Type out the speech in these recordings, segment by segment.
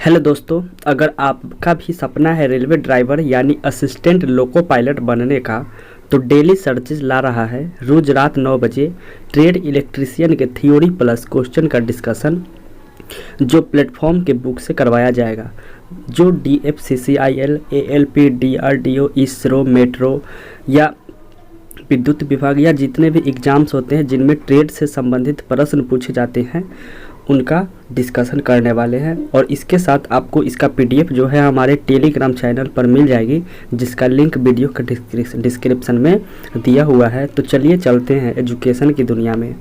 Hello दोस्तों, अगर आपका भी सपना है रेलवे ड्राइवर यानी असिस्टेंट लोको पायलट बनने का, तो डेली सर्चेज ला रहा है रोज रात 9 बजे ट्रेड इलेक्ट्रीशियन के थ्योरी प्लस क्वेश्चन का डिस्कशन, जो प्लेटफॉर्म के बुक से करवाया जाएगा। जो DFCCIL, ALP, DRDO, ISRO, metro या विद्युत विभाग या जितने भी एग्ज़ाम्स होते हैं जिनमें ट्रेड से संबंधित प्रश्न पूछे जाते हैं, उनका डिस्कशन करने वाले हैं। और इसके साथ आपको इसका PDF जो है हमारे टेलीग्राम चैनल पर मिल जाएगी, जिसका लिंक वीडियो के डिस्क्रिप्शन में दिया हुआ है। तो चलिए चलते हैं एजुकेशन की दुनिया में।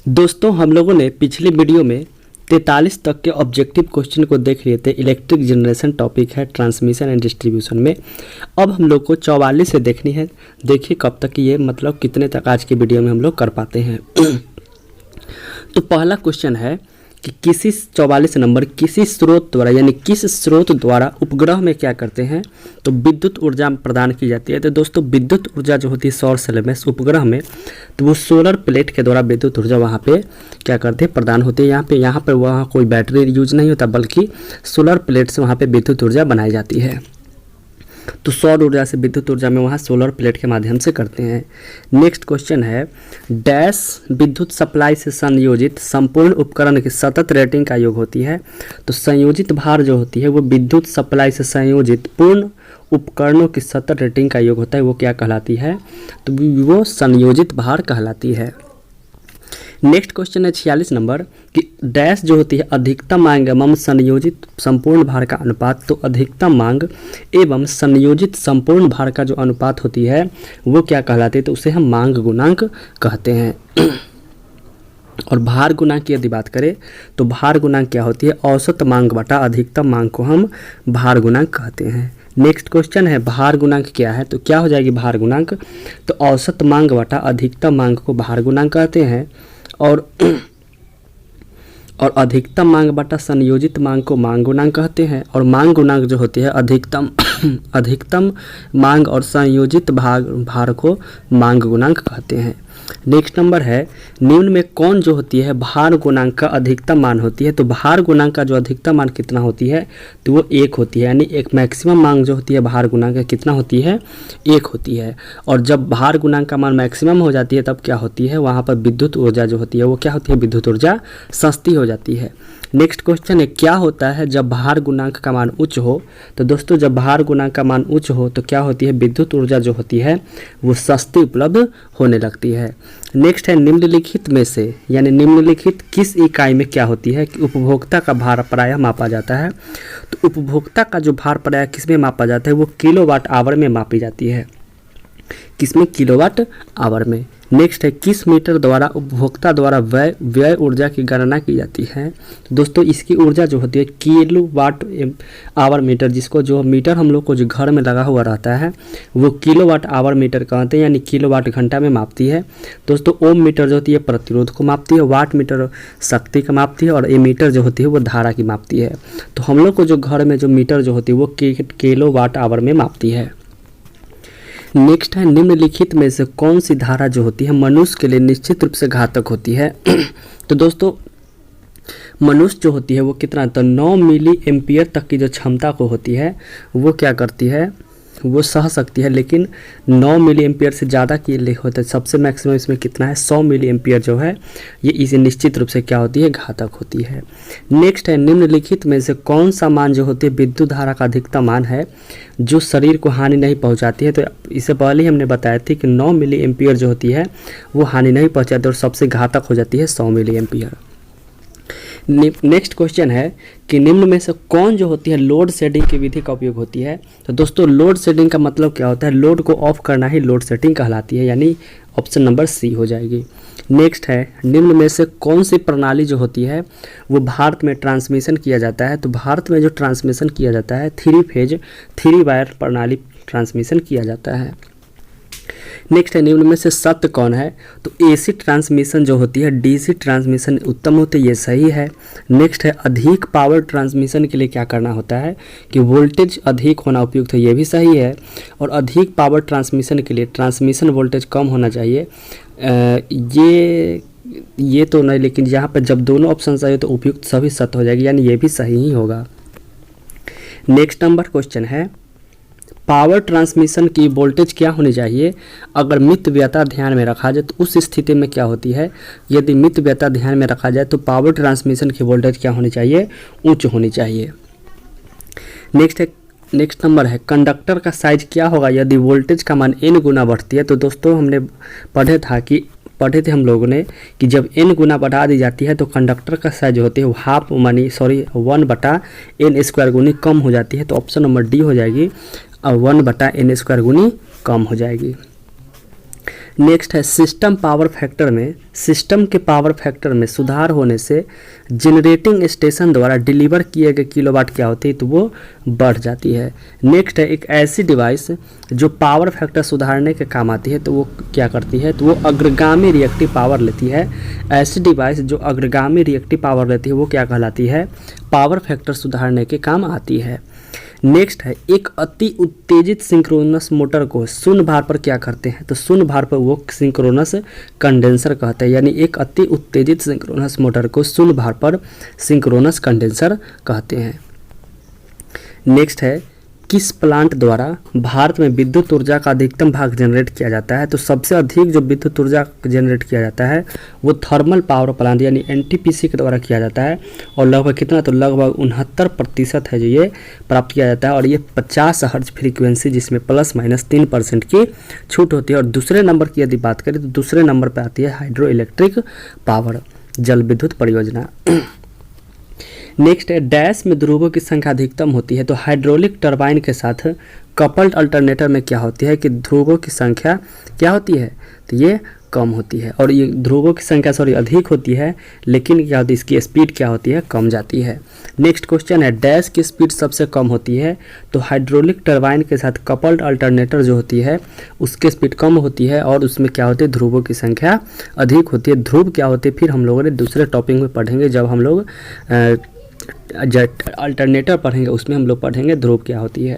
दोस्तों, हम लोगों ने पिछली वीडियो में 43 तक के ऑब्जेक्टिव क्वेश्चन को देख लिए थे। इलेक्ट्रिक जनरेशन टॉपिक है, ट्रांसमिशन एंड डिस्ट्रीब्यूशन में। अब हम लोग को 44 से देखनी है। देखिए कब तक ये मतलब कितने तक आज की वीडियो में हम लोग कर पाते हैं। तो पहला क्वेश्चन है कि किसी 44 नंबर किसी स्रोत द्वारा यानी किस स्रोत द्वारा उपग्रह में क्या करते हैं, तो विद्युत ऊर्जा प्रदान की जाती है। तो दोस्तों, विद्युत ऊर्जा जो होती है सौर सेल में उपग्रह में, तो वो सोलर प्लेट के द्वारा विद्युत ऊर्जा वहाँ पे क्या करते हैं, प्रदान होती है। यहाँ पे वहाँ कोई बैटरी यूज नहीं होता, बल्कि सोलर प्लेट से वहाँ पे विद्युत ऊर्जा बनाई जाती है। तो सौर ऊर्जा से विद्युत ऊर्जा में वहाँ सोलर प्लेट के माध्यम से करते हैं। नेक्स्ट क्वेश्चन है, डैश विद्युत सप्लाई से संयोजित संपूर्ण उपकरण की सतत रेटिंग का योग होती है। तो संयोजित भार जो होती है वो विद्युत सप्लाई से संयोजित पूर्ण उपकरणों की सतत रेटिंग का योग होता है, वो क्या कहलाती है, तो वो संयोजित भार कहलाती है। नेक्स्ट क्वेश्चन है 46 नंबर कि डैश जो होती है अधिकतम मांग एवं संयोजित संपूर्ण भार का अनुपात। तो अधिकतम मांग एवं संयोजित संपूर्ण भार का जो अनुपात होती है वो क्या कहलाती है, तो उसे हम मांग गुणांक कहते हैं। और भार गुणांक की यदि बात करें तो भार गुणांक क्या होती है, औसत मांग बटा अधिकतम मांग को हम भार गुणांक कहते हैं। नेक्स्ट क्वेश्चन है भार गुणांक क्या है, तो क्या हो जाएगी भार गुणांक, तो औसत मांग बटा अधिकतम मांग को भार गुणांक कहते हैं। और अधिकतम मांग बटा संयोजित मांग को मांग गुणांक कहते हैं। और मांग गुणांक जो होती है अधिकतम मांग और संयोजित भार को मांग गुणांक कहते हैं। नेक्स्ट नंबर है, निम्न में कौन जो होती है भार गुणांक का अधिकतम मान होती है। तो भार गुणांक का जो अधिकतम मान कितना होती है, तो वो 1 होती है। यानी एक मैक्सिमम मांग जो होती है भार गुणांक का कितना होती है, 1 होती है। और जब भार गुणांक का मान मैक्सिमम हो जाती है तब क्या होती है, वहाँ पर विद्युत ऊर्जा जो होती है वो क्या होती है, विद्युत ऊर्जा सस्ती हो जाती है। नेक्स्ट क्वेश्चन है, क्या होता है जब भार गुणांक का मान उच्च हो। तो दोस्तों, जब भार गुणांक का मान उच्च हो तो क्या होती है, विद्युत ऊर्जा जो होती है वो सस्ती उपलब्ध होने लगती है। नेक्स्ट है, निम्नलिखित में से यानी निम्नलिखित किस इकाई में क्या होती है कि उपभोक्ता का भार प्रायः मापा जाता है। तो उपभोक्ता का जो भार प्रायः किसमें मापा जाता है, वो किलोवाट आवर में मापी जाती है। किसमें, किलोवाट आवर में। नेक्स्ट है, किस मीटर द्वारा उपभोक्ता द्वारा व्यय ऊर्जा की गणना की जाती है। तो दोस्तों, इसकी ऊर्जा जो होती है किलोवाट आवर मीटर, जिसको जो मीटर हम लोग को जो घर में लगा हुआ रहता है वो किलोवाट आवर मीटर कहते हैं, यानी किलोवाट घंटा में मापती है। दोस्तों, ओम मीटर जो होती है प्रतिरोध को मापती है, वाट मीटर शक्ति का मापती है, और एमीटर जो होती है वो धारा की मापती है। तो हम लोग को जो घर में जो मीटर जो होती है वो किलोवाट आवर में मापती है। नेक्स्ट है, निम्नलिखित में से कौन सी धारा जो होती है मनुष्य के लिए निश्चित रूप से घातक होती है। तो दोस्तों, मनुष्य जो होती है वो कितना, तो 9 मिली एम्पियर तक की जो क्षमता को होती है वो क्या करती है, वो सह सकती है। लेकिन 9 मिली एम्पियर से ज़्यादा की ले होता है, सबसे मैक्सिमम इसमें कितना है, 100 मिली एम्पियर जो है ये इसे निश्चित रूप से क्या होती है, घातक होती है। नेक्स्ट है, निम्नलिखित में से कौन सा मान जो होती है विद्युत धारा का अधिकतम मान है जो शरीर को हानि नहीं पहुंचाती है। तो इससे पहले ही हमने बताया थी कि 9 मिली एम्पियर जो होती है वो हानि नहीं पहुंचाती और सबसे घातक हो जाती है 100 मिली एम्पियर। नेक्स्ट क्वेश्चन है कि निम्न में से कौन जो होती है लोड शेडिंग की विधि का उपयोग होती है। तो दोस्तों, लोड शेडिंग का मतलब क्या होता है, लोड को ऑफ करना ही लोड शेडिंग कहलाती है, यानी ऑप्शन नंबर सी हो जाएगी। नेक्स्ट है, निम्न में से कौन सी प्रणाली जो होती है वो भारत में ट्रांसमिशन किया जाता है। तो भारत में जो ट्रांसमिशन किया जाता है 3 फेज 3 वायर प्रणाली ट्रांसमिशन किया जाता है। नेक्स्ट है, निम्न में से सत्य कौन है। तो AC ट्रांसमिशन जो होती है DC ट्रांसमिशन उत्तम होती है, ये सही है। नेक्स्ट है, अधिक पावर ट्रांसमिशन के लिए क्या करना होता है कि वोल्टेज अधिक होना उपयुक्त है, ये भी सही है। और अधिक पावर ट्रांसमिशन के लिए ट्रांसमिशन वोल्टेज कम होना चाहिए, ये ये तो नहीं, लेकिन यहाँ पर जब दोनों ऑप्शन सही हो तो उपयुक्त सभी सत्य हो जाएगी, यानी ये भी सही ही होगा। नेक्स्ट नंबर क्वेश्चन है, पावर ट्रांसमिशन की वोल्टेज क्या होनी चाहिए अगर मितव्ययता ध्यान में रखा जाए, तो उस स्थिति में क्या होती है। यदि मितव्ययता ध्यान में रखा जाए तो पावर ट्रांसमिशन की वोल्टेज क्या होनी चाहिए, उच्च होनी चाहिए। नेक्स्ट नंबर है, कंडक्टर का साइज क्या होगा यदि वोल्टेज का मान n गुना बढ़ती है। तो दोस्तों हमने पढ़े थे हम लोगों ने कि जब n गुना बढ़ा दी जाती है तो कंडक्टर का साइज होती है 1/n² गुनी कम हो जाती है। तो ऑप्शन नंबर डी हो जाएगी, 1/n² गुनी कम हो जाएगी। नेक्स्ट है, सिस्टम के पावर फैक्टर में सुधार होने से जनरेटिंग स्टेशन द्वारा डिलीवर किए गए किलोवाट क्या होती है, तो वो बढ़ जाती है। नेक्स्ट है, एक ऐसी डिवाइस जो पावर फैक्टर सुधारने के काम आती है तो वो क्या करती है, तो वो अग्रगामी रिएक्टिव पावर लेती है। ऐसी डिवाइस जो अग्रगामी रिएक्टिव पावर लेती है वो क्या कहलाती है, पावर फैक्टर सुधारने के काम आती है। नेक्स्ट है, एक अति उत्तेजित सिंक्रोनस मोटर को शून्य भार पर क्या करते हैं, तो शून्य भार पर वो सिंक्रोनस कंडेंसर कहते हैं, यानी एक अति उत्तेजित सिंक्रोनस मोटर को शून्य भार पर सिंक्रोनस कंडेंसर कहते हैं। नेक्स्ट है, किस प्लांट द्वारा भारत में विद्युत ऊर्जा का अधिकतम भाग जनरेट किया जाता है, तो सबसे अधिक जो विद्युत ऊर्जा जनरेट किया जाता है वो थर्मल पावर प्लांट यानी एनटीपीसी के द्वारा किया जाता है। और लगभग कितना, तो लगभग 69% है जो ये प्राप्त किया जाता है। और ये 50 हर्ट्ज फ्रीक्वेंसी जिसमें ±3% की छूट होती है। और दूसरे नंबर की यदि बात करें तो दूसरे नंबर पर आती है हाइड्रो इलेक्ट्रिक पावर, जल विद्युत परियोजना। नेक्स्ट है, डैश में ध्रुवों की संख्या अधिकतम होती है, तो हाइड्रोलिक टरबाइन के साथ कपल्ड अल्टरनेटर में क्या होती है कि ध्रुवों की संख्या क्या होती है, तो ये कम होती है। और ये ध्रुवों की संख्या अधिक होती है, लेकिन क्या होती है, इसकी स्पीड क्या होती है, कम जाती है। नेक्स्ट क्वेश्चन है, डैश की स्पीड सबसे कम होती है, तो हाइड्रोलिक टरबाइन के साथ कपल्ड अल्टरनेटर जो होती है उसकी स्पीड कम होती है और उसमें क्या होती है, ध्रुवों की संख्या अधिक होती है। ध्रुव क्या होती है फिर हम लोगों ने दूसरे टॉपिक में पढ़ेंगे, जब हम लोग अल्टरनेटर पढ़ेंगे उसमें हम लोग पढ़ेंगे ध्रुव क्या होती है।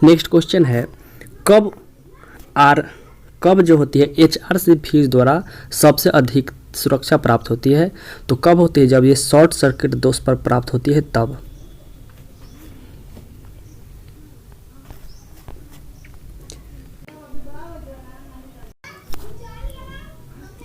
नेक्स्ट क्वेश्चन है, कब जो होती है HRC फ्यूज द्वारा सबसे अधिक सुरक्षा प्राप्त होती है, तो कब होती है, जब ये शॉर्ट सर्किट दोष पर प्राप्त होती है तब।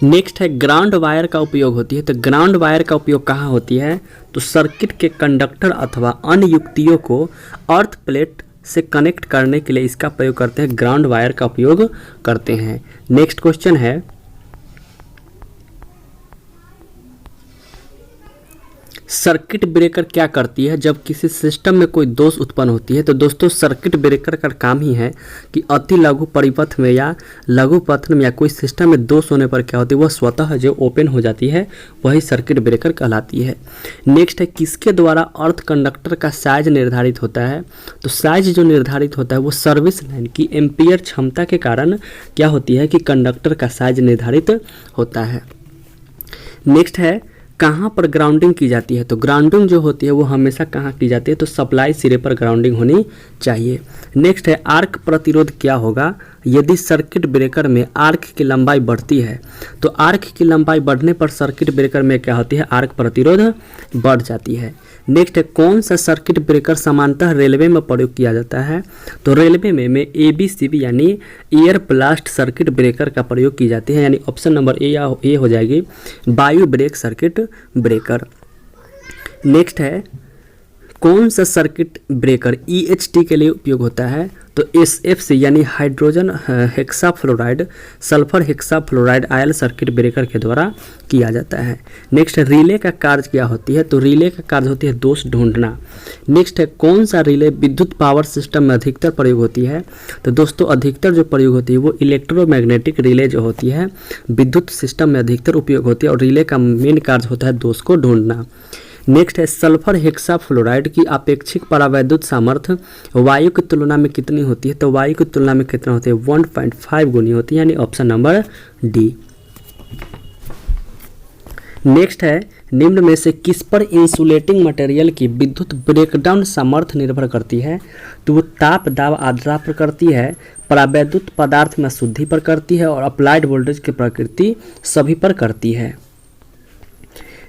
नेक्स्ट है, ग्राउंड वायर का उपयोग होती है, तो ग्राउंड वायर का उपयोग कहाँ होती है, तो सर्किट के कंडक्टर अथवा अन्य युक्तियों को अर्थ प्लेट से कनेक्ट करने के लिए इसका प्रयोग करते हैं, ग्राउंड वायर का उपयोग करते हैं। नेक्स्ट क्वेश्चन है, सर्किट ब्रेकर क्या करती है जब किसी सिस्टम में कोई दोष उत्पन्न होती है, तो दोस्तों सर्किट ब्रेकर का काम ही है कि अति लघु परिपथ में या लघु पथ में या कोई सिस्टम में दोष होने पर क्या होती है, वह स्वतः जो ओपन हो जाती है वही सर्किट ब्रेकर कहलाती है। नेक्स्ट है, किसके द्वारा अर्थ कंडक्टर का साइज निर्धारित होता है, तो साइज जो निर्धारित होता है वो सर्विस लाइन की एम्पियर क्षमता के कारण क्या होती है कि कंडक्टर का साइज निर्धारित होता है। नेक्स्ट है, कहाँ पर ग्राउंडिंग की जाती है, तो ग्राउंडिंग जो होती है वो हमेशा कहाँ की जाती है, तो सप्लाई सिरे पर ग्राउंडिंग होनी चाहिए। नेक्स्ट है, आर्क प्रतिरोध क्या होगा यदि सर्किट ब्रेकर में आर्क की लंबाई बढ़ती है, तो आर्क की लंबाई बढ़ने पर सर्किट ब्रेकर में क्या होती है, आर्क प्रतिरोध बढ़ जाती है। नेक्स्ट है, कौन सा सर्किट ब्रेकर सामान्यतः रेलवे में प्रयोग किया जाता है, तो रेलवे में ABCB यानी एयर ब्लास्ट सर्किट ब्रेकर का प्रयोग की जाती है, यानी ऑप्शन नंबर ए हो जाएगी, bio break circuit breaker. Next है, कौन सा सर्किट ब्रेकर EHT के लिए उपयोग होता है, तो SFC यानी hydrogen hexafluoride sulphur hexafluoride oil circuit breaker के द्वारा किया जाता है। नेक्स्ट है, रिले का कार्य क्या होती है, तो रिले का कार्य होती है दोष ढूंढना। नेक्स्ट है, कौन सा रिले विद्युत पावर सिस्टम में अधिकतर प्रयोग होती है, तो दोस्तों अधिकतर जो प्रयोग होती है वो इलेक्ट्रोमैग्नेटिक रिले जो होती है विद्युत सिस्टम में अधिकतर उपयोग होती है और रिले का मेन कार्य होता है दोष को ढूंढना। नेक्स्ट है, सल्फर हेक्साफ्लोराइड की अपेक्षिक परावैद्युत सामर्थ्य वायु की तुलना में कितनी होती है, तो वायु की तुलना में कितना होती है, 1.5 गुनी होती है, यानी ऑप्शन नंबर डी। नेक्स्ट है, निम्न में से किस पर इंसुलेटिंग मटेरियल की विद्युत ब्रेकडाउन सामर्थ्य निर्भर करती है, तो वो ताप दाब आर्द्रता पर करती है, परावैद्युत पदार्थ में अशुद्धि पर करती है और अप्लाइड वोल्टेज की प्रकृति सभी पर करती है।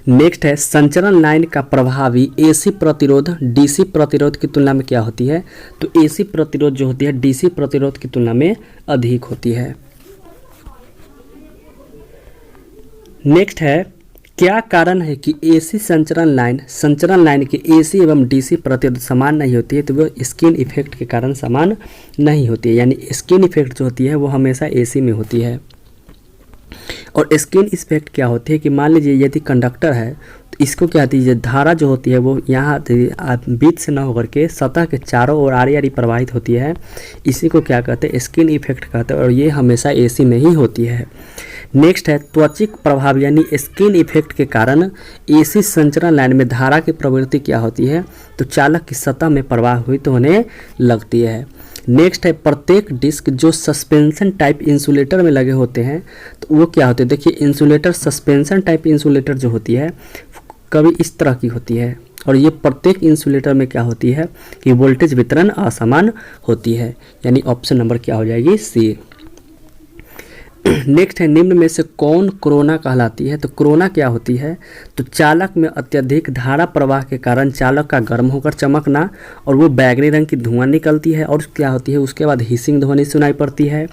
नेक्स्ट है संचरण लाइन का प्रभावी एसी प्रतिरोध डीसी प्रतिरोध की तुलना में क्या होती है? तो एसी प्रतिरोध जो होती है डीसी प्रतिरोध की तुलना में अधिक होती है। नेक्स्ट है क्या कारण है कि एसी संचरण लाइन की एसी एवं डीसी प्रतिरोध समान नहीं होती है? तो वो स्किन इफेक्ट के कारण समान नहीं होती है, यानी स्किन इफेक्ट जो होती है वो हमेशा एसी में होती है। और स्किन इफेक्ट क्या होती है कि मान लीजिए यदि कंडक्टर है तो इसको क्या होती है, धारा जो होती है वो यहाँ बीच से न होकर के सतह के चारों ओर आरी आरी प्रवाहित होती है, इसी को क्या कहते हैं, स्किन इफेक्ट कहते हैं, और ये हमेशा एसी में ही होती है। नेक्स्ट है त्वचिक प्रभाव यानी स्किन इफेक्ट के कारण एसी संचरण लाइन में धारा की प्रवृत्ति क्या होती है? तो चालक की सतह में प्रवाहित होने लगती है। नेक्स्ट है प्रत्येक डिस्क जो सस्पेंशन टाइप इंसुलेटर में लगे होते हैं तो वो क्या होते हैं, देखिए इंसुलेटर सस्पेंशन टाइप इंसुलेटर जो होती है कभी इस तरह की होती है, और ये प्रत्येक इंसुलेटर में क्या होती है कि वोल्टेज वितरण असमान होती है, यानी ऑप्शन नंबर क्या हो जाएगी, सी। नेक्स्ट है निम्न में से कौन कोरोना कहलाती है? तो कोरोना क्या होती है? तो चालक में अत्यधिक धारा प्रवाह के कारण चालक का गर्म होकर चमकना, और वो बैगनी रंग की धुआं निकलती है, और क्या होती है उसके बाद हिसिंग ध्वनि सुनाई पड़ती है।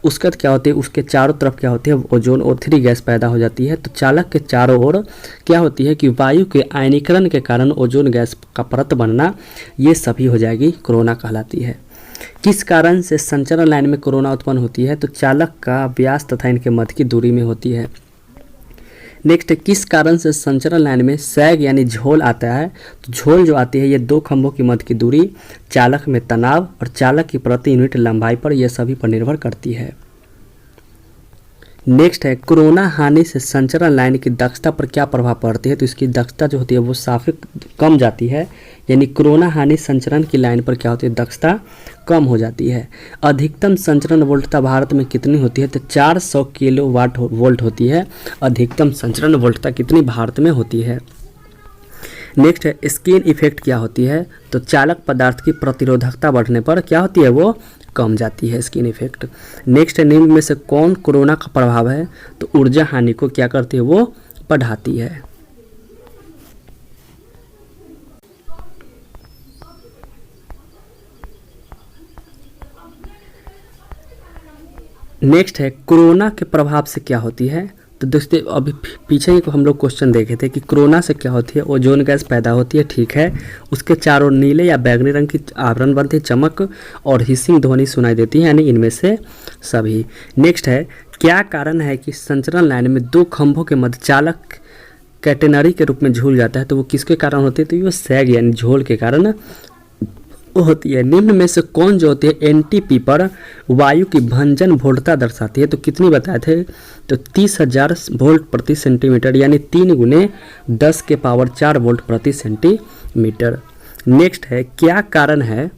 उसके बाद क्या होती है, उसके चारों तरफ क्या होती है, ओजोन O3 गैस पैदा हो जाती है। तो चालक के चारों ओर क्या होती है कि वायु के आयनीकरण के कारण ओजोन गैस का परत बनना, ये सभी हो जाएगी कोरोना कहलाती है। किस कारण से संचरण लाइन में कोरोना उत्पन्न होती है? तो चालक का व्यास तथा इनके मध्य की दूरी में होती है। नेक्स्ट है किस कारण से संचरण लाइन में सैग यानी झोल आता है? तो झोल जो आती है ये दो खंभों की मध्य की दूरी, चालक में तनाव और चालक की प्रति यूनिट लंबाई पर, यह सभी पर निर्भर करती है। नेक्स्ट है कोरोना हानि से संचरण लाइन की दक्षता पर क्या प्रभाव पड़ती है? तो इसकी दक्षता जो होती है वो काफ़ी कम जाती है, यानी कोरोना हानि संचरण की लाइन पर क्या होती है, दक्षता कम हो जाती है। अधिकतम संचरण वोल्टता भारत में कितनी होती है? तो 400 किलोवाट वोल्ट होती है। अधिकतम संचरण वोल्टता कितनी भारत में होती है? नेक्स्ट है स्किन इफेक्ट क्या होती है? तो चालक पदार्थ की प्रतिरोधकता बढ़ने पर क्या होती है, वो कम जाती है स्किन इफेक्ट। नेक्स्ट है निम्न में से कौन कोरोना का प्रभाव है? तो ऊर्जा हानि को क्या करती है, वो बढ़ाती है। नेक्स्ट है कोरोना के प्रभाव से क्या होती है? तो दोस्तों अभी पीछे ही हम लोग क्वेश्चन देखे थे कि कोरोना से क्या होती है, ओजोन गैस पैदा होती है, ठीक है। उसके चारों नीले या बैगनी रंग की आवरण बनती है, चमक और हिसिंग ध्वनि सुनाई देती है, यानी इनमें से सभी। नेक्स्ट है क्या कारण है कि संचरण लाइन में दो खंभों के मध्य चालक कैटेनरी के रूप में झूल जाता है? तो वो किसके कारण होती है? तो ये सैग यानी झोल के कारण होती है। निम्न में से कौन जो होती है एनटीपी पर वायु की भंजन वोल्टता दर्शाती है? तो कितनी बताए थे? तो 30,000 वोल्ट प्रति सेंटीमीटर, यानी 3 गुने 10 के पावर 4 वोल्ट प्रति सेंटीमीटर। नेक्स्ट है क्या कारण है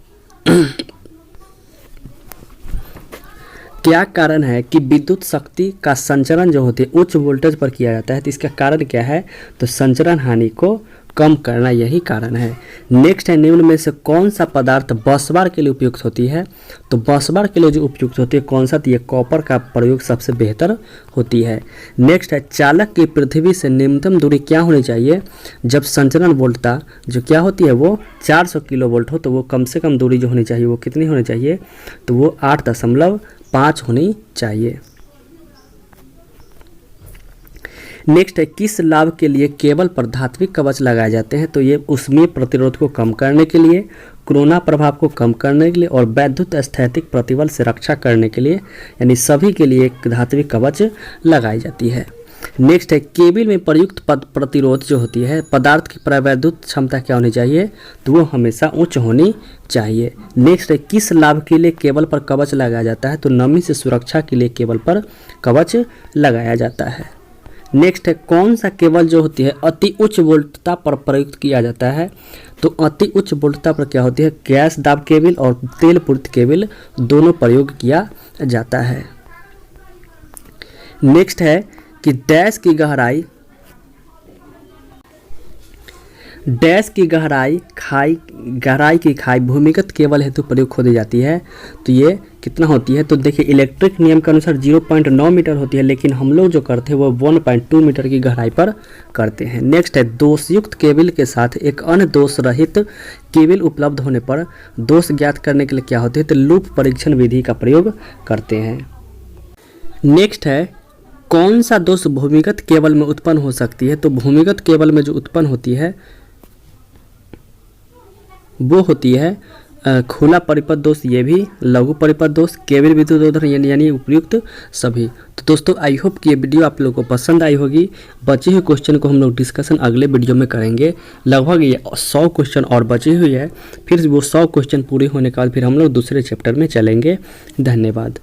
क्या कारण है कि विद्युत शक्ति का संचरण जो होती है उच्च वोल्टेज पर किया जाता है? तो इसका कारण क्या है? तो संचरण हानि को कम करना, यही कारण है। नेक्स्ट है निम्न में से कौन सा पदार्थ बसबार के लिए उपयुक्त होती है? तो बसबार के लिए जो उपयुक्त होती है कौन सा? तो ये कॉपर का प्रयोग सबसे बेहतर होती है। नेक्स्ट है चालक की पृथ्वी से न्यूनतम दूरी क्या होनी चाहिए? जब संचरण वोल्टता जो क्या होती है वो 400 किलो वोल्ट हो, तो वो कम से कम दूरी जो होनी चाहिए वो कितनी होनी चाहिए? तो वो 8.5 होनी चाहिए। नेक्स्ट है किस लाभ के लिए केबल पर धात्विक कवच लगाए जाते हैं? तो ये ऊष्मीय प्रतिरोध को कम करने के लिए, कोरोना प्रभाव को कम करने के लिए और वैद्युत स्थैतिक प्रतिबल से रक्षा करने के लिए, यानी सभी के लिए एक धात्विक कवच लगाई जाती है। नेक्स्ट है केबल में प्रयुक्त प्रतिरोध जो होती है पदार्थ की प्रवैद्युत क्षमता क्या होनी चाहिए? तो वो हमेशा उच्च होनी चाहिए। नेक्स्ट है किस लाभ के लिए केबल पर कवच लगाया जाता है? तो नमी से सुरक्षा के लिए केबल पर कवच लगाया जाता है। नेक्स्ट है कौन सा केबल जो होती है अति उच्च वोल्टता पर प्रयुक्त किया जाता है? तो अति उच्च वोल्टता पर क्या होती है? गैस दाब केबल और तेल पूरित केबल दोनों प्रयोग किया जाता है। नेक्स्ट है कि डैश की गहराई डैश की गहराई की खाई भूमिगत केबल हेतु प्रयोग खोदी जाती है, तो ये कितना होती है? तो देखिए इलेक्ट्रिक नियम के अनुसार 0.9 मीटर होती है, लेकिन हम लोग जो करते हैं वो 1.2 मीटर की गहराई पर करते हैं। नेक्स्ट है दोषयुक्त केबल के साथ एक अन्य दोष रहित केबल उपलब्ध होने पर दोष ज्ञात करने के लिए क्या होते हैं? तो लूप परीक्षण विधि का प्रयोग करते हैं। नेक्स्ट है कौन सा दोष भूमिगत केबल में उत्पन्न हो सकती है? तो भूमिगत केबल में जो उत्पन्न होती है वो होती है खुला परिपथ दोष, ये भी लघु परिपथ दोष, केबल विद्युत दोहन यानी उपयुक्त सभी। तो दोस्तों आई होप कि ये वीडियो आप लोगों को पसंद आई होगी। बचे हुए क्वेश्चन को हम लोग डिस्कशन अगले वीडियो में करेंगे। लगभग ये 100 क्वेश्चन और बचे हुए हैं, फिर वो 100 क्वेश्चन पूरे होने के बाद फिर हम लोग दूसरे चैप्टर में चलेंगे। धन्यवाद।